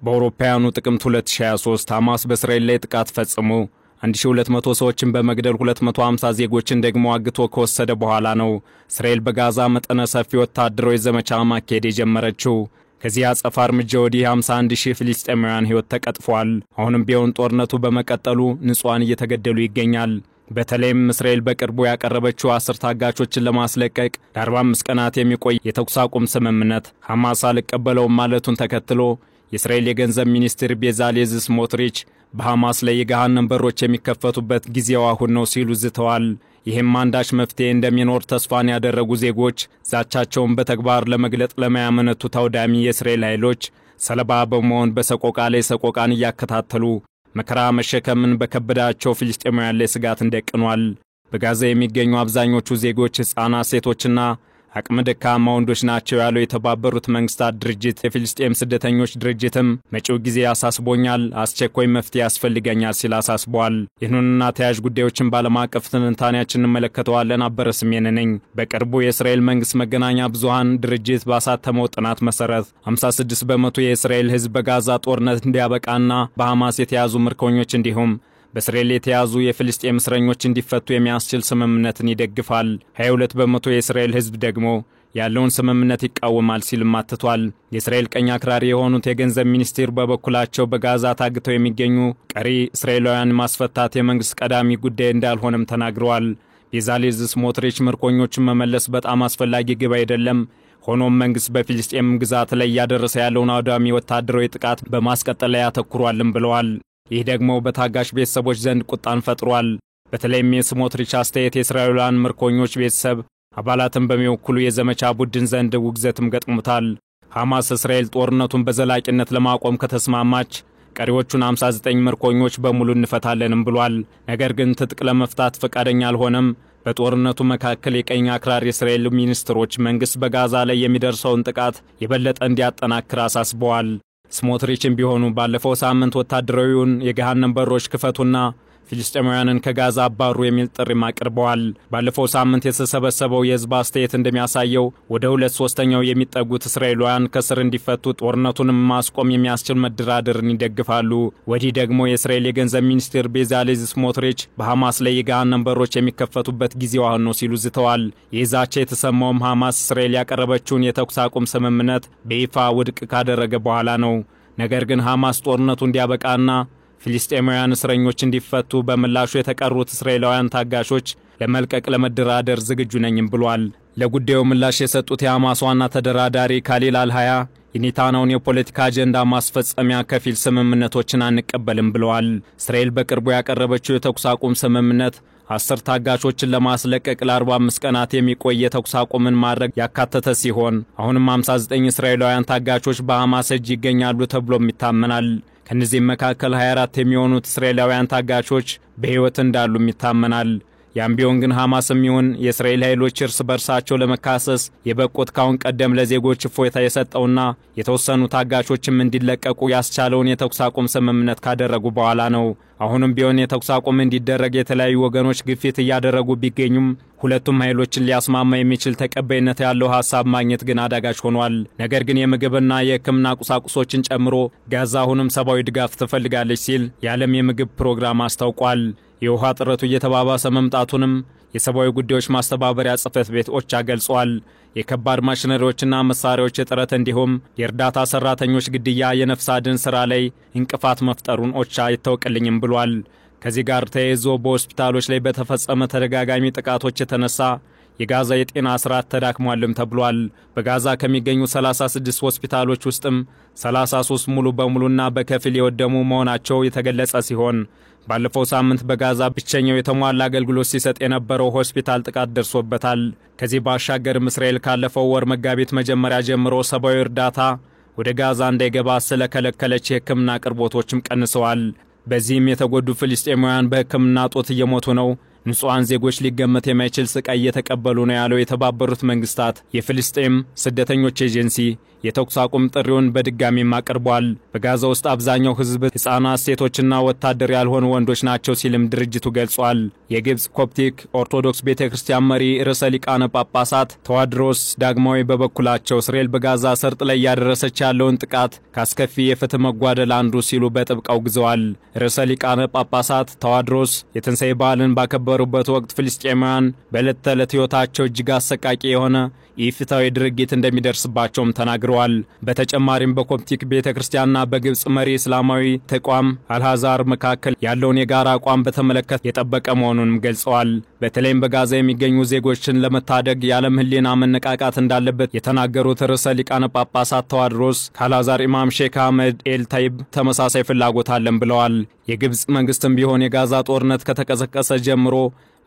በአውሮፓውያኑ ጥቅምት 2023 ሐማስ በእስራኤል ላይ ጥቃት ፈጽሞ 1200 ሰዎችን በመግደል 250 ዜጎችን ደግሞ አግቶ ከወሰደ በኋላ ነው እስራኤል በጋዛ መጠነ ሰፊ ወታደራዊ ዘመቻ ማካሄድ የጀመረችው። ከዚህ አጸፋ እርምጃ ወዲህ 51000 ፍልስጤማውያን ሕይወት ተቀጥፏል። አሁንም ቢሆን ጦርነቱ በመቀጠሉ ንጹሃን እየተገደሉ ይገኛል። በተለይም እስራኤል በቅርቡ ያቀረበችው 10 ታጋቾችን ለማስለቀቅ ለ45 ቀናት የሚቆይ የተኩስ አቁም ስምምነት ሐማስ አልቀበለውም ማለቱን ተከትሎ የእስራኤል የገንዘብ ሚኒስትር ቤዛሌዝ ስሞትሪች በሐማስ ላይ የገሃነም በሮች የሚከፈቱበት ጊዜው አሁን ነው ሲሉ ዝተዋል። ይህም አንዳች መፍትሄ እንደሚኖር ተስፋን ያደረጉ ዜጎች ዛቻቸውን በተግባር ለመግለጥ ለማያመነቱ ታውዳሚ የእስራኤል ኃይሎች ሰለባ በመሆን በሰቆቃ ላይ ሰቆቃን እያከታተሉ መከራ መሸከምን በከበዳቸው ፍልስጤማውያን ላይ ስጋትን ደቅኗል። በጋዛ የሚገኙ አብዛኞቹ ዜጎች ሕፃናት፣ ሴቶችና አቅመ ደካማ ወንዶች ናቸው ያለው የተባበሩት መንግስታት ድርጅት የፍልስጤም ስደተኞች ድርጅትም መጪው ጊዜ ያሳስቦኛል፣ አስቸኳይ መፍትሄ ያስፈልገኛል ሲል አሳስቧል። ይህንንና ተያያዥ ጉዳዮችን ባለም አቀፍ ትንታኔያችን እንመለከተዋለን። አበረ ስሜን ነኝ። በቅርቡ የእስራኤል መንግስት መገናኛ ብዙሃን ድርጅት ባሳተመው ጥናት መሰረት 56 በመቶ የእስራኤል ህዝብ በጋዛ ጦርነት እንዲያበቃና በሐማስ የተያዙ ምርኮኞች እንዲሁም በእስራኤል የተያዙ የፍልስጤም እስረኞች እንዲፈቱ የሚያስችል ስምምነትን ይደግፋል። 22 በመቶ የእስራኤል ህዝብ ደግሞ ያለውን ስምምነት ይቃወማል ሲልም አትቷል። የእስራኤል ቀኝ አክራሪ የሆኑት የገንዘብ ሚኒስቴር በበኩላቸው በጋዛ ታግተው የሚገኙ ቀሪ እስራኤላውያን ማስፈታት የመንግስት ቀዳሚ ጉዳይ እንዳልሆነም ተናግረዋል። ቤዛሌዝ ስሞትሪች ምርኮኞችን መመለስ በጣም አስፈላጊ ግብ አይደለም፣ ሆኖም መንግስት በፍልስጤም ግዛት ላይ እያደረሰ ያለውን አውዳሚ ወታደራዊ ጥቃት በማስቀጠል ላይ ያተኩሯልም ብለዋል። ይህ ደግሞ በታጋሽ ቤተሰቦች ዘንድ ቁጣን ፈጥሯል። በተለይም የስሞትሪች አስተያየት የእስራኤላውያን ምርኮኞች ቤተሰብ አባላትን በሚወክሉ የዘመቻ ቡድን ዘንድ ውግዘትም ገጥሞታል። ሐማስ እስራኤል ጦርነቱን በዘላቂነት ለማቆም ከተስማማች ቀሪዎቹን 59 ምርኮኞች በሙሉ እንፈታለንም ብሏል። ነገር ግን ትጥቅ ለመፍታት ፈቃደኛ አልሆነም። በጦርነቱ መካከል የቀኝ አክራሪ እስራኤል ሚኒስትሮች መንግስት በጋዛ ላይ የሚደርሰውን ጥቃት የበለጠ እንዲያጠናክር አሳስበዋል። ስሞትሪችም ቢሆኑ ባለፈው ሳምንት ወታደራዊውን የገሃነም በሮች ክፈቱና ፍልስጤማውያንን ከጋዛ አባሩ የሚል ጥሪም አቅርበዋል። ባለፈው ሳምንት የተሰበሰበው የህዝብ አስተያየት እንደሚያሳየው ወደ 2/3 የሚጠጉት እስራኤላውያን ከስር እንዲፈቱ ጦርነቱንም ማስቆም የሚያስችል መደራደርን ይደግፋሉ። ወዲህ ደግሞ የእስራኤል የገንዘብ ሚኒስትር ቤዛሌዝ ስሞትሪች በሐማስ ላይ የገሃነም በሮች የሚከፈቱበት ጊዜው አሁን ነው ሲሉ ዝተዋል። የዛቻ የተሰማውም ሐማስ እስራኤል ያቀረበችውን የተኩስ አቁም ስምምነት በይፋ ውድቅ ካደረገ በኋላ ነው። ነገር ግን ሐማስ ጦርነቱ እንዲያበቃና ፍልስጤማውያን እስረኞች እንዲፈቱ በምላሹ የተቀሩት እስራኤላውያን ታጋሾች ለመልቀቅ ለመደራደር ዝግጁ ነኝም ብሏል። ለጉዳዩ ምላሽ የሰጡት የሐማስ ዋና ተደራዳሪ ካሊል አልሃያ የኔታንያሁን የፖለቲካ አጀንዳ ማስፈጸሚያ ከፊል ስምምነቶችን አንቀበልም ብለዋል። እስራኤል በቅርቡ ያቀረበችው የተኩስ አቁም ስምምነት 10 ታጋቾችን ለማስለቀቅ ለ45 ቀናት የሚቆይ የተኩስ አቁምን ማድረግ ያካተተ ሲሆን አሁንም 59 እስራኤላውያን ታጋቾች በሐማስ እጅ ይገኛሉ ተብሎም ይታመናል። ከነዚህም መካከል 24 የሚሆኑት እስራኤላውያን ታጋቾች በሕይወት እንዳሉም ይታመናል። ያም ቢሆን ግን ሐማስም ይሁን የእስራኤል ኃይሎች እርስ በርሳቸው ለመካሰስ የበቁት ካሁን ቀደም ለዜጎች እፎይታ የሰጠውና የተወሰኑ ታጋቾችም እንዲለቀቁ ያስቻለውን የተኩስ አቁም ስምምነት ካደረጉ በኋላ ነው። አሁንም ቢሆን የተኩስ አቁም እንዲደረግ የተለያዩ ወገኖች ግፊት እያደረጉ ቢገኙም ሁለቱም ኃይሎችን ሊያስማማ የሚችል ተቀባይነት ያለው ሐሳብ ማግኘት ግን አዳጋች ሆኗል። ነገር ግን የምግብና የሕክምና ቁሳቁሶችን ጨምሮ ጋዛ አሁንም ሰብአዊ ድጋፍ ትፈልጋለች ሲል የዓለም የምግብ ፕሮግራም አስታውቋል። የውሃ ጥረቱ እየተባባሰ መምጣቱንም የሰብአዊ ጉዳዮች ማስተባበሪያ ጽሕፈት ቤት ኦቻ ገልጿል። የከባድ ማሽነሪዎችና መሳሪያዎች እጥረት እንዲሁም የእርዳታ ሰራተኞች ግድያ የነፍስ አድን ሥራ ላይ እንቅፋት መፍጠሩን ኦቻ ይታወቅልኝም ብሏል። ከዚህ ጋር ተያይዞ በሆስፒታሎች ላይ በተፈጸመ ተደጋጋሚ ጥቃቶች የተነሳ የጋዛ የጤና ስርዓት ተዳክሟልም ተብሏል። በጋዛ ከሚገኙ 36 ሆስፒታሎች ውስጥም 33 ሙሉ በሙሉና በከፊል የወደሙ መሆናቸው የተገለጸ ሲሆን ባለፈው ሳምንት በጋዛ ብቸኛው የተሟላ አገልግሎት ሲሰጥ የነበረው ሆስፒታል ጥቃት ደርሶበታል። ከዚህ ባሻገርም እስራኤል ካለፈው ወር መጋቢት መጀመሪያ ጀምሮ ሰብአዊ እርዳታ ወደ ጋዛ እንዳይገባ ስለከለከለች የሕክምና አቅርቦቶችም ቀንሰዋል። በዚህም የተጎዱ ፍልስጤማውያን በሕክምና ጦት እየሞቱ ነው። ንጹሃን ዜጎች ሊገመት የማይችል ስቃይ እየተቀበሉ ነው ያለው የተባበሩት መንግስታት የፍልስጤም ስደተኞች ኤጀንሲ የተኩስ አቁም ጥሪውን በድጋሚም አቅርቧል። በጋዛ ውስጥ አብዛኛው ህዝብ ህፃናት፣ ሴቶችና ወታደር ያልሆኑ ወንዶች ናቸው ሲልም ድርጅቱ ገልጿል። የግብጽ ኮፕቲክ ኦርቶዶክስ ቤተክርስቲያን መሪ ርዕሰ ሊቃነ ጳጳሳት ተዋድሮስ ዳግማዊ በበኩላቸው እስራኤል በጋዛ ሰርጥ ላይ ያደረሰች ያለውን ጥቃት ካስከፊ የፍትህ መጓደል አንዱ ሲሉ በጥብቅ አውግዘዋል። ርዕሰ ሊቃነ ጳጳሳት ተዋድሮስ የትንሣኤ በዓልን ባከበሩበት ወቅት ፍልስጤማውያን በዕለት ተዕለት ሕይወታቸው እጅግ አሰቃቂ የሆነ ኢፍትሐዊ ድርጊት እንደሚደርስባቸውም ተናግረዋል። በተጨማሪም በኮፕቲክ ቤተክርስቲያንና በግብጽ መሪ እስላማዊ ተቋም አልሃዛር መካከል ያለውን የጋራ አቋም በተመለከተ የጠበቀ መሆኑንም ገልጸዋል። በተለይም በጋዛ የሚገኙ ዜጎችን ለመታደግ የዓለም ህሊና መነቃቃት እንዳለበት የተናገሩት ርዕሰ ሊቃነ ጳጳሳት ተዋድሮስ ከአልሃዛር ኢማም ሼክ አህመድ ኤል ታይብ ተመሳሳይ ፍላጎት አለን ብለዋል። የግብጽ መንግስትም ቢሆን የጋዛ ጦርነት ከተቀሰቀሰ ጀምሮ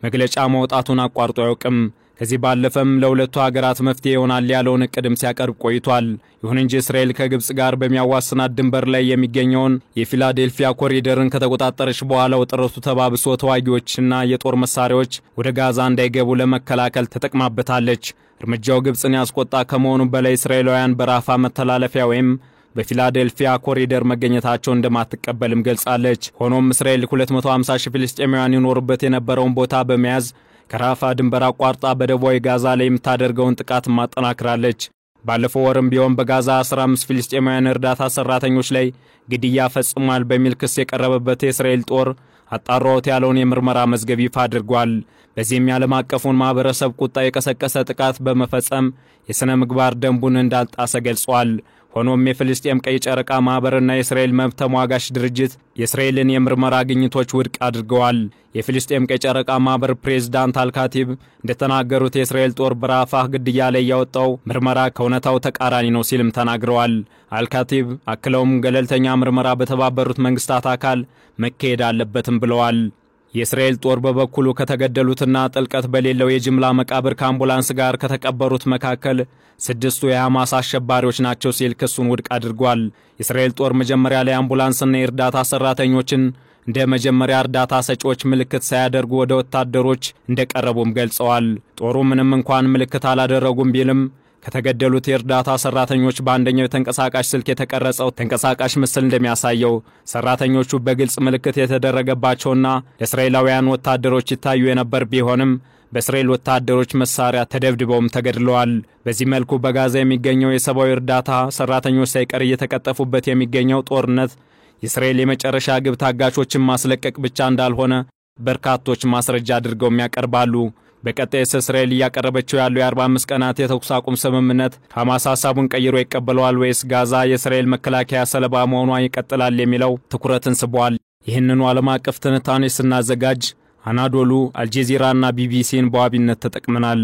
መግለጫ ማውጣቱን አቋርጦ አያውቅም። ከዚህ ባለፈም ለሁለቱ ሀገራት መፍትሄ ይሆናል ያለውን እቅድም ሲያቀርብ ቆይቷል። ይሁን እንጂ እስራኤል ከግብጽ ጋር በሚያዋስናት ድንበር ላይ የሚገኘውን የፊላዴልፊያ ኮሪደርን ከተቆጣጠረች በኋላ ውጥረቱ ተባብሶ ተዋጊዎችና የጦር መሳሪያዎች ወደ ጋዛ እንዳይገቡ ለመከላከል ተጠቅማበታለች። እርምጃው ግብጽን ያስቆጣ ከመሆኑ በላይ እስራኤላውያን በራፋ መተላለፊያ ወይም በፊላዴልፊያ ኮሪደር መገኘታቸው እንደማትቀበልም ገልጻለች። ሆኖም እስራኤል 250 ሺህ ፍልስጤማውያን ይኖሩበት የነበረውን ቦታ በመያዝ ከራፋ ድንበር አቋርጣ በደቡባዊ ጋዛ ላይ የምታደርገውን ጥቃት ማጠናክራለች። ባለፈው ወርም ቢሆን በጋዛ 15 ፍልስጤማውያን እርዳታ ሰራተኞች ላይ ግድያ ፈጽሟል በሚል ክስ የቀረበበት የእስራኤል ጦር አጣራውት ያለውን የምርመራ መዝገብ ይፋ አድርጓል። በዚህም የዓለም አቀፉን ማህበረሰብ ቁጣ የቀሰቀሰ ጥቃት በመፈጸም የሥነ ምግባር ደንቡን እንዳልጣሰ ገልጿል። ሆኖም የፍልስጤም ቀይ ጨረቃ ማህበርና የእስራኤል መብት ተሟጋች ድርጅት የእስራኤልን የምርመራ ግኝቶች ውድቅ አድርገዋል። የፍልስጤም ቀይ ጨረቃ ማህበር ፕሬዝዳንት አልካቲብ እንደተናገሩት የእስራኤል ጦር በራፋህ ግድያ ላይ ያወጣው ምርመራ ከእውነታው ተቃራኒ ነው ሲልም ተናግረዋል። አልካቲብ አክለውም ገለልተኛ ምርመራ በተባበሩት መንግስታት አካል መካሄድ አለበትም ብለዋል። የእስራኤል ጦር በበኩሉ ከተገደሉትና ጥልቀት በሌለው የጅምላ መቃብር ከአምቡላንስ ጋር ከተቀበሩት መካከል 6ቱ የሐማስ አሸባሪዎች ናቸው ሲል ክሱን ውድቅ አድርጓል። የእስራኤል ጦር መጀመሪያ ላይ አምቡላንስና የእርዳታ ሰራተኞችን እንደ መጀመሪያ እርዳታ ሰጪዎች ምልክት ሳያደርጉ ወደ ወታደሮች እንደቀረቡም ገልጸዋል። ጦሩ ምንም እንኳን ምልክት አላደረጉም ቢልም ከተገደሉት የእርዳታ ሰራተኞች በአንደኛው የተንቀሳቃሽ ስልክ የተቀረጸው ተንቀሳቃሽ ምስል እንደሚያሳየው ሰራተኞቹ በግልጽ ምልክት የተደረገባቸውና ለእስራኤላውያን ወታደሮች ይታዩ የነበር ቢሆንም በእስራኤል ወታደሮች መሳሪያ ተደብድበውም ተገድለዋል። በዚህ መልኩ በጋዛ የሚገኘው የሰብአዊ እርዳታ ሰራተኞች ሳይቀር እየተቀጠፉበት የሚገኘው ጦርነት የእስራኤል የመጨረሻ ግብ ታጋቾችን ማስለቀቅ ብቻ እንዳልሆነ በርካቶች ማስረጃ አድርገው ያቀርባሉ። በቀጣይ እስራኤል እያቀረበችው ያለው የ45 ቀናት የተኩስ አቁም ስምምነት ሐማስ ሐሳቡን ቀይሮ ይቀበለዋል ወይስ ጋዛ የእስራኤል መከላከያ ሰለባ መሆኗ ይቀጥላል የሚለው ትኩረትን ስቧል። ይህንኑ ዓለም አቀፍ ትንታኔ ስናዘጋጅ አናዶሉ፣ አልጀዚራና ቢቢሲን በዋቢነት ተጠቅመናል።